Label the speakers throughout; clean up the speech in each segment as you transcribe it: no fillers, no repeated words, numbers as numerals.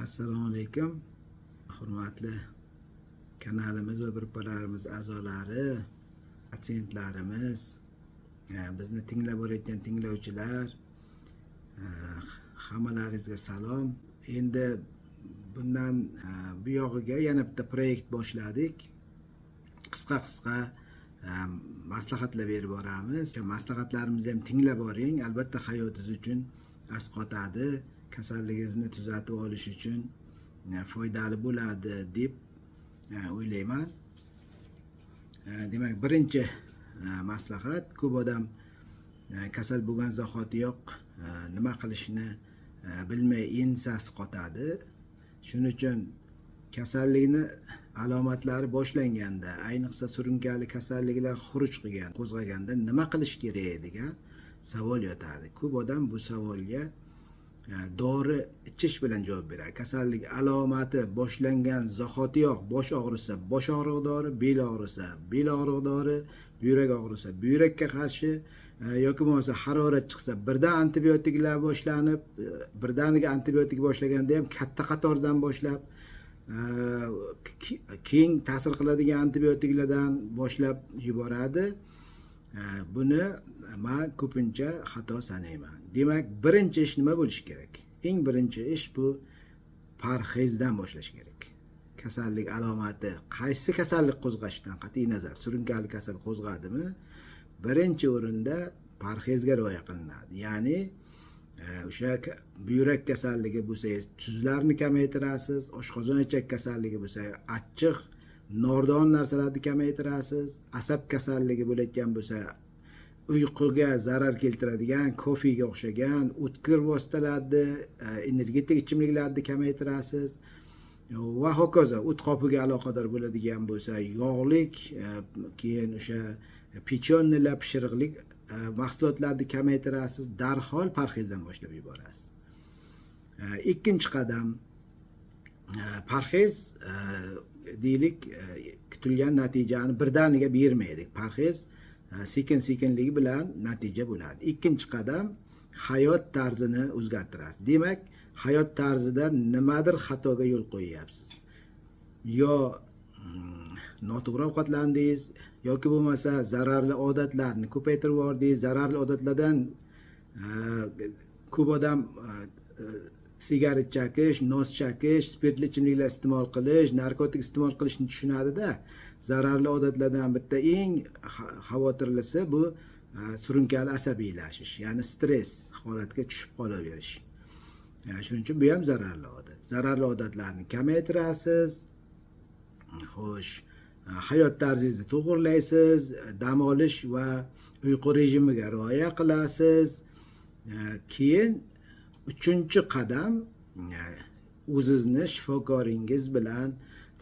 Speaker 1: Assalomu alaykum. Hurmatli kanalimiz va gruppalarimiz a'zolari, patsientlarimiz, bizni tinglab borayotgan tinglovchilar, hammalaringizga salom. Endi bundan bu yog'iga yana bitta proyekt boshladik. Qisqa maslahatlar berib boramiz. Maslahatlarimizni ham tinglab boring. Albatta hayotingiz uchun asqotadi. Kasalligingizni tuzatib olish uchun foydali bo'ladi deb o'ylayman. Demak, birinchi maslahat, ko'p odam kasal bo'lgan zahotiyoq nima qilishni bilmay ensasi qotadi. Shuning uchun kasallikni alomatlari boshlanganda, ayniqsa surunkali kasalliklar xuruj qilgan, qo'zg'aganda nima qilish kerak degan savol yotadi. Ko'p odam bu savolga dori ichish bilan javob beradi. Kasallik alomati boshlangan zahotiyoq bosh og'risa bosh og'riq dori, bel og'risa bel og'riq dori, buyrak og'risa buyrakka qarshi yoki bo'lmasa harorat chiqsa birdan antibiotiklar boshlanib, birdaniga antibiotik boshlaganda ham katta qatordan boshlab keng ta'sir qiladigan antibiotiklardan boshlab yuboradi. Buni men ko'pincha xato sanayman. Demak, birinchi ish nima bo'lishi kerak? Eng birinchi ish bu parhezdan boshlash kerak. Kasallik alomati qaysi kasallik qo'zg'ashidan qat'iy nazar, surunkali kasal qo'zg'adimi, birinchi o'rinda parhezga rioya qilinadi. Ya'ni o'sha buyrak kasalligi bo'lsa, tuzlarni kamaytirasiz, oshqozon ichak kasalligi bo'lsa, achchiq nordon narsalarni kamaytirasiz, asab kasalligi bo'layotgan bo'lsa, uyquga zarar keltiradigan kofega o'xshagan o'tkir vositalarni, energetik ichimliklarni kamaytirasiz va hokazo. O't qopiga aloqador bo'ladigan bo'lsa, yog'lik, keyin o'sha pechonnilar, pishiriqlik mahsulotlarni kamaytirasiz, darhol parhezdan boshlab yuborasiz. Ikkinchi qadam, parhez deylik, kutilgan natijani birdaniga bermaydi. Parhez sekin-sekinligi bilan natija bo'ladi. Ikkinchi qadam, hayot tarzini o'zgartirasiz. Demak, hayot tarzida nimadir xatoga yo'l qo'yyapsiz. Yo noto'g'ri ovqatlandingiz, yoki bo'lmasa zararli odatlarni ko'paytirib yubordingiz. Zararli odatlardan ko'p odam sigaret chakish, nos chakish, spirtli ichimliklar iste'mol qilish, narkotik iste'mol qilishni tushunadi-da. Zararli odatlardan bitta eng xavotirlisi bu surunkali asabiylashish, ya'ni stress holatiga tushib qolaverish. Shuning uchun bu ham zararli odat. Zararli odatlarni kamaytirasiz. Xo'sh, hayot tarzingizni to'g'irlaysiz, dam olish va uyqu rejimiga rioya qilasiz. Keyin uchinchi qadam, o'zingizni shifokoringiz bilan,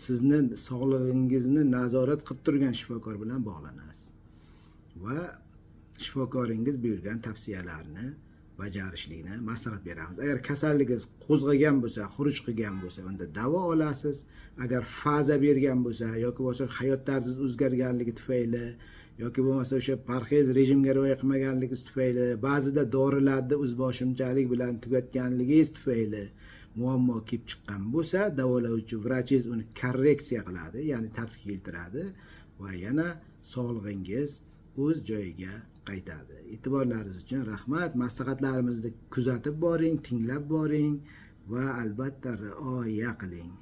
Speaker 1: sizni sog'lig'ingizni nazorat qilib turgan shifokor bilan bog'lanasiz va shifokoringiz buyurgan tavsiyalarni bajarishlikni maslahat beramiz. Agar kasalligingiz qo'zg'agan bo'lsa, xuruj qilgan bo'lsa, unda davo olasiz. Agar faza bergan bo'lsa yoki bo'lmasa hayot tarzingiz o'zgarganligi tufayli yoki bo'lmasa o'sha parhez rejimga rioya qilmaganligingiz tufayli, ba'zida dorilarni o'zboshimchalik bilan tugatganligingiz tufayli muammo kelib chiqqan bo'lsa, davolovchi vrachingiz uni korreksiya qiladi, ya'ni tartibga keltiradi va yana sog'lig'ingiz o'z joyiga qaytadi. E'tiborlaringiz uchun rahmat. Maslahatlarimizni kuzatib boring, tinglab boring va albatta rioya qiling.